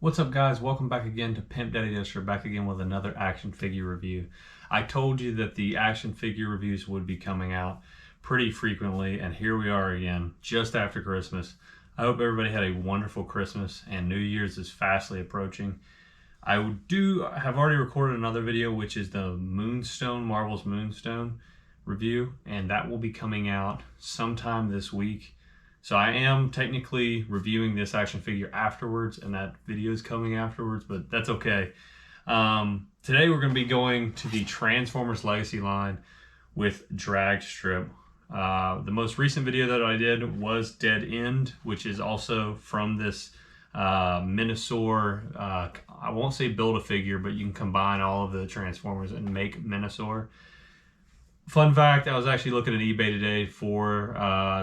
What's up, guys? Welcome back again to Pimp Destro, back again with another action figure review. I told you that the action figure reviews would be coming out pretty frequently, and here we are again, just after Christmas. I hope everybody had a wonderful Christmas, and New Year's is fastly approaching. I have already recorded another video, which is the Moonstone, Marvel's Moonstone review, and that will be coming out sometime this week. So I am technically reviewing this action figure afterwards, and that video is coming afterwards, but that's okay. Today we're going to be going to the Transformers Legacy line with Dragstrip. The most recent video that I did was Dead End, which is also from this Minosaur. I won't say Build-A-Figure, but you can combine all of the Transformers and make Minosaur. Fun fact, I was actually looking at eBay today for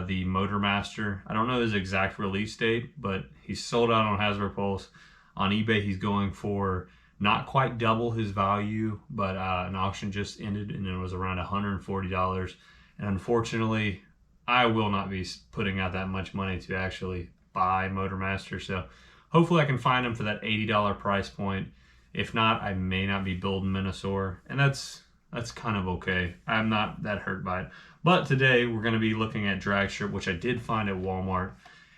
the Motor Master. I don't know his exact release date, but he's sold out on Hasbro Pulse. On eBay, he's going for not quite double his value, but an auction just ended and it was around $140. And unfortunately, I will not be putting out that much money to actually buy Motor Master. So hopefully I can find him for that $80 price point. If not, I may not be building Minosaur, and that's kind of okay. I'm not that hurt by it. But today we're going to be looking at Dragstrip, which I did find at Walmart.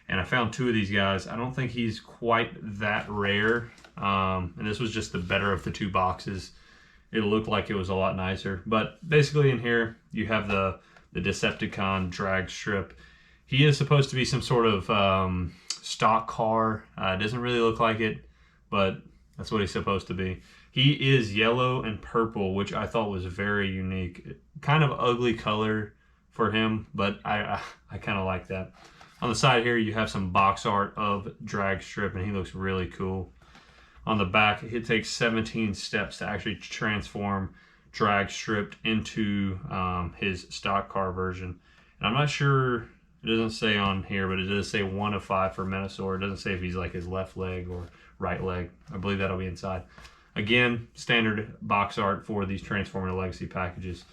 And I found two of these guys. I don't think he's quite that rare. And this was just the better of the two boxes. It looked like it was a lot nicer. But basically in here, you have the Decepticon Dragstrip. He is supposed to be some sort of stock car. It doesn't really look like it, but that's what he's supposed to be. He is yellow and purple, which I thought was very unique. Kind of ugly color for him, but I kind of like that. On the side here, you have some box art of Dragstrip, and he looks really cool. On the back, it takes 17 steps to actually transform Dragstrip into his stock car version. And I'm not sure, it doesn't say on here, but it does say 1 of 5 for Minosaur. It doesn't say if he's like his left leg or right leg. I believe that'll be inside. Again, standard box art for these Transformer Legacy packages.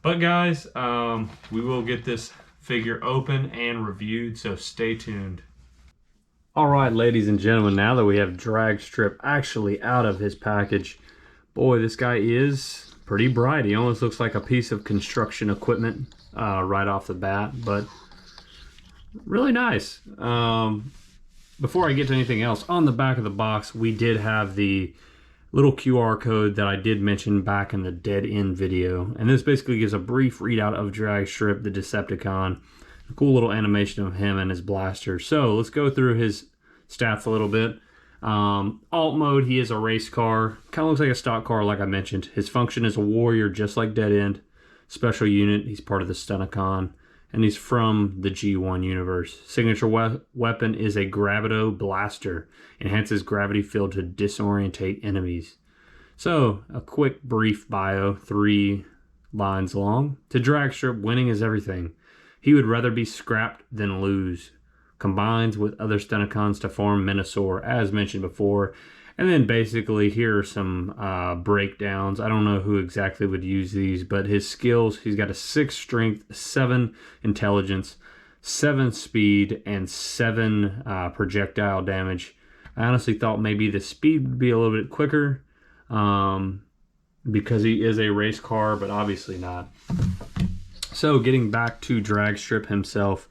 But guys, we will get this figure open and reviewed, so stay tuned. All right, ladies and gentlemen, now that we have Dragstrip actually out of his package, boy, this guy is pretty bright. He almost looks like a piece of construction equipment right off the bat, but really nice. Before I get to anything else, on the back of the box, we did have the little QR code that I did mention back in the Dead End video. And this basically gives a brief readout of Dragstrip, the Decepticon. A cool little animation of him and his blaster. So let's go through his stats a little bit. Alt mode, he is a race car. Kind of looks like a stock car like I mentioned. His function is a warrior, just like Dead End. Special unit, he's part of the Stunticon. And he's from the G1 universe. Signature weapon is a Gravito Blaster. Enhances gravity field to disorientate enemies. So, a quick brief bio, 3 lines long. To Dragstrip, winning is everything. He would rather be scrapped than lose. Combines with other Stunticons to form Minosaur, as mentioned before. And then basically here are some breakdowns. I don't know who exactly would use these, but his skills, he's got a 6 strength, 7 intelligence, 7 speed, and 7 projectile damage. I honestly thought maybe the speed would be a little bit quicker because he is a race car, but obviously not. So getting back to Dragstrip himself.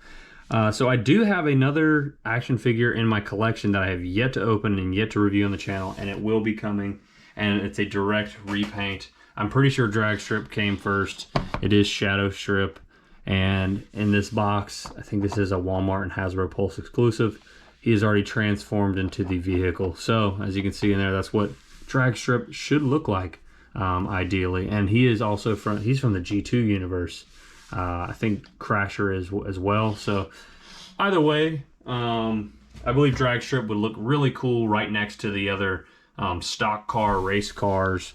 So I do have another action figure in my collection that I have yet to open and yet to review on the channel, and it will be coming, and it's a direct repaint. I'm pretty sure Dragstrip came first. It is Shadow Strip, and in this box, I think this is a Walmart and Hasbro Pulse exclusive. He is already transformed into the vehicle. So as you can see in there, that's what Dragstrip should look like, ideally. And he is also he's from the G2 universe. I think Crasher is as well. So either way, I believe Dragstrip would look really cool right next to the other stock car race cars.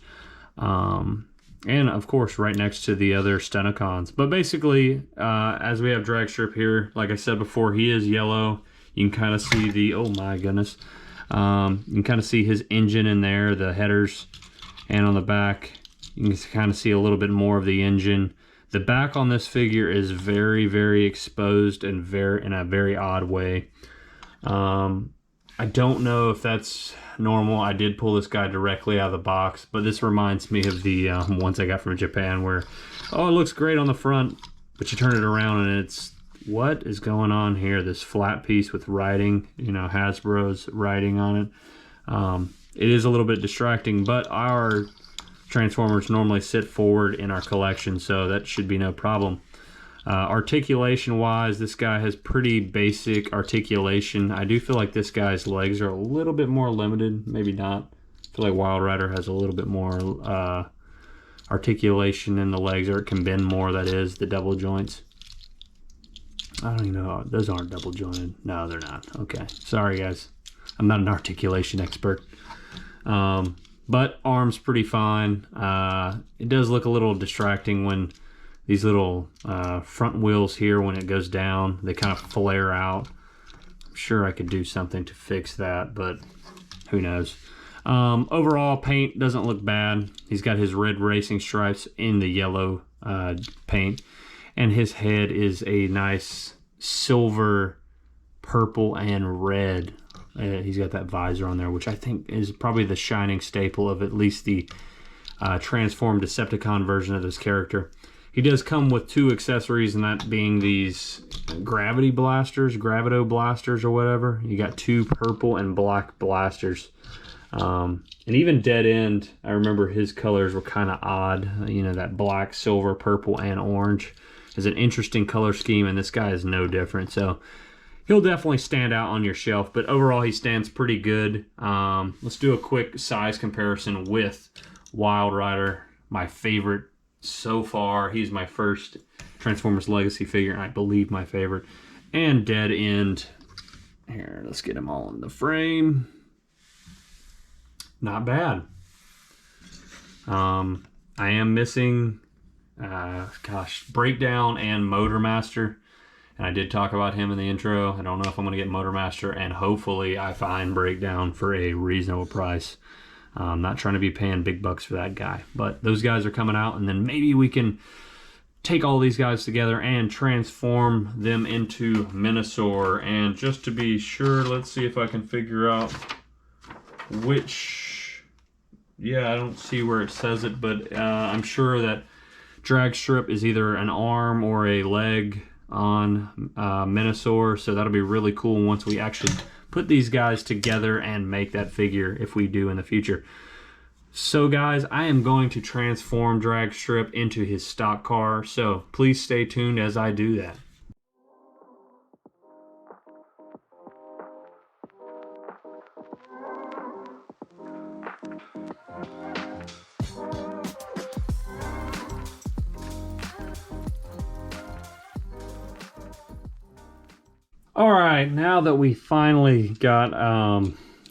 And of course right next to the other Stunticons. But basically, as we have Dragstrip here, like I said before, he is yellow. You can kind of see the, oh my goodness. You can kind of see his engine in there, the headers. And on the back, you can kind of see a little bit more of the engine. The back on this figure is very, very exposed and in a very odd way. I don't know if that's normal. I did pull this guy directly out of the box, but this reminds me of the ones I got from Japan where, oh, it looks great on the front, but you turn it around and it's, what is going on here? This flat piece with writing, you know, Hasbro's writing on it. It is a little bit distracting, but our Transformers normally sit forward in our collection, so that should be no problem. Articulation wise, this guy has pretty basic articulation. I do feel like this guy's legs are a little bit more limited, maybe not. I feel like Wild Rider has a little bit more articulation in the legs, or it can bend more, that is, the double joints. I don't even know, those aren't double jointed. No, they're not. Okay, sorry guys. I'm not an articulation expert. But arm's pretty fine. It does look a little distracting when these little front wheels here, when it goes down, they kind of flare out. I'm sure I could do something to fix that, but who knows. Overall, paint doesn't look bad. He's got his red racing stripes in the yellow paint, and his head is a nice silver, purple, and red. He's got that visor on there, which I think is probably the shining staple of at least the transformed Decepticon version of this character. He does come with 2 accessories, and that being these gravity blasters, gravito blasters or whatever. You got 2 purple and black blasters. And even Dead End, I remember his colors were kind of odd. You know, that black, silver, purple, and orange is an interesting color scheme, and this guy is no different. So he'll definitely stand out on your shelf, but overall he stands pretty good. Let's do a quick size comparison with Wild Rider, my favorite so far. He's my first Transformers Legacy figure, and I believe my favorite. And Dead End. Here, let's get them all in the frame. Not bad. I am missing, Breakdown and Motor Master. And I did talk about him in the intro. I don't know if I'm going to get Motor Master, and hopefully I find Breakdown for a reasonable price. I'm not trying to be paying big bucks for that guy, but those guys are coming out, and then maybe we can take all these guys together and transform them into Minosaur. And just to be sure, let's see if I can figure out which... Yeah, I don't see where it says it, but I'm sure that Dragstrip is either an arm or a leg on Minosaur, so that'll be really cool once we actually put these guys together and make that figure, if we do in the future. So guys, I am going to transform Dragstrip into his stock car, so please stay tuned as I do that. All right, now that we finally got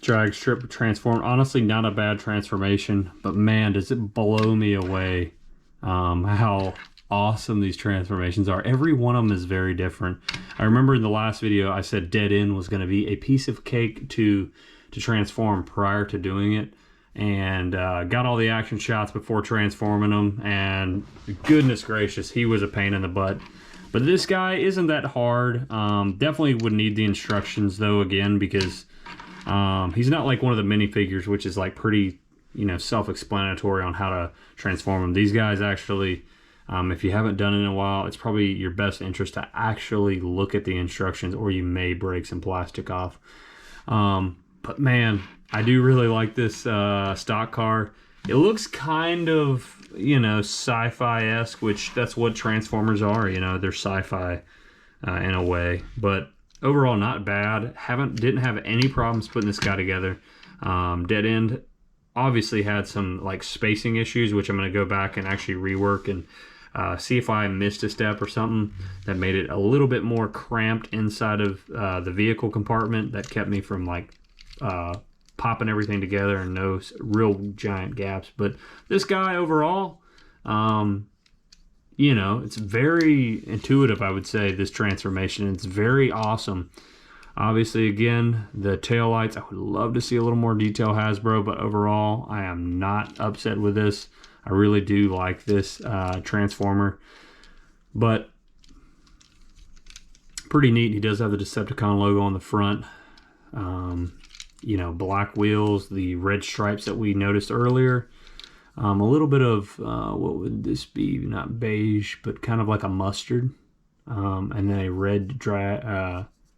Dragstrip transformed, honestly not a bad transformation, but man, does it blow me away how awesome these transformations are. Every one of them is very different. I remember in the last video I said Dead End was going to be a piece of cake to transform prior to doing it, and got all the action shots before transforming him, and goodness gracious, he was a pain in the butt. But this guy isn't that hard. Definitely would need the instructions though, again, because he's not like one of the minifigures, which is like pretty, you know, self-explanatory on how to transform him. These guys actually, if you haven't done it in a while, it's probably your best interest to actually look at the instructions, or you may break some plastic off. But man, I do really like this stock car. It looks kind of, you know, sci-fi-esque, which that's what Transformers are, you know, they're sci-fi in a way. But overall, not bad. Didn't have any problems putting this guy together. Dead End obviously had some like spacing issues, which I'm going to go back and actually rework and see if I missed a step or something that made it a little bit more cramped inside of the vehicle compartment that kept me from like popping everything together and no real giant gaps. But this guy overall, you know, it's very intuitive, I would say, this transformation. It's very awesome. Obviously, again, the taillights, I would love to see a little more detail, Hasbro, but overall, I am not upset with this. I really do like this Transformer. But pretty neat. He does have the Decepticon logo on the front. you know, black wheels, the red stripes that we noticed earlier. A little bit of, what would this be? Not beige, but kind of like a mustard. And then a red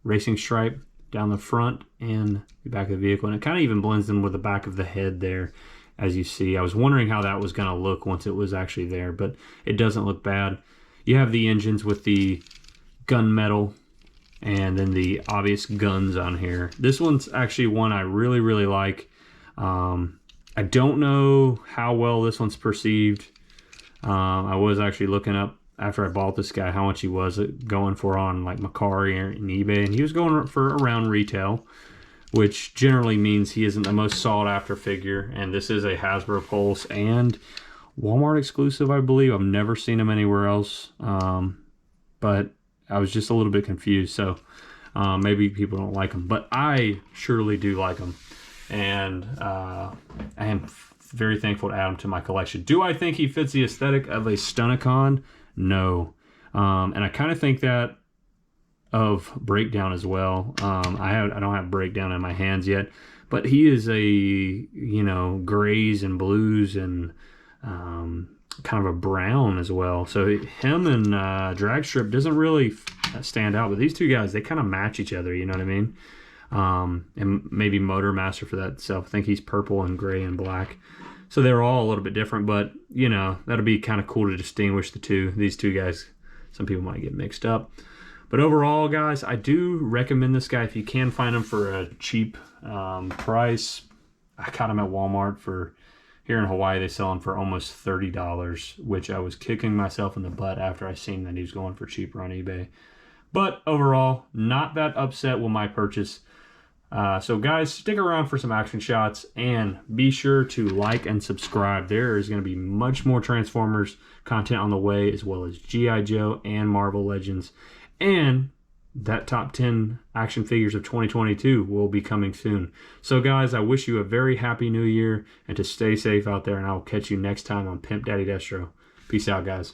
racing stripe down the front and the back of the vehicle. And it kind of even blends in with the back of the head there, as you see. I was wondering how that was going to look once it was actually there, but it doesn't look bad. You have the engines with the gunmetal and then the obvious guns on here. This one's actually one I really, really like. I don't know how well this one's perceived. I was actually looking up after I bought this guy how much he was going for on like Macari and eBay, and he was going for around retail, which generally means he isn't the most sought after figure. And this is a Hasbro Pulse and Walmart exclusive, I believe. I've never seen him anywhere else, but I was just a little bit confused. So maybe people don't like him, but I surely do like him. And I am very thankful to add him to my collection. Do I think he fits the aesthetic of a Stunticon? No. And I kind of think that of Breakdown as well. I don't have Breakdown in my hands yet, but he is a, you know, grays and blues and kind of a brown as well. So him and Dragstrip doesn't really stand out, but these two guys, they kind of match each other, you know what I mean? And maybe Motor Master for that self. I think he's purple and gray and black. So they're all a little bit different, but you know, that'll be kind of cool to distinguish the two. These two guys, some people might get mixed up. But overall, guys, I do recommend this guy if you can find him for a cheap price. I got him at Walmart for, here in Hawaii, they sell him for almost $30, which I was kicking myself in the butt after I seen that he was going for cheaper on eBay. But overall, not that upset with my purchase. So guys, stick around for some action shots and be sure to like and subscribe. There is going to be much more Transformers content on the way, as well as G.I. Joe and Marvel Legends. And that top 10 action figures of 2022 will be coming soon. So guys, I wish you a very happy new year and to stay safe out there, and I will catch you next time on Pimp Daddy Destro. Peace out, guys.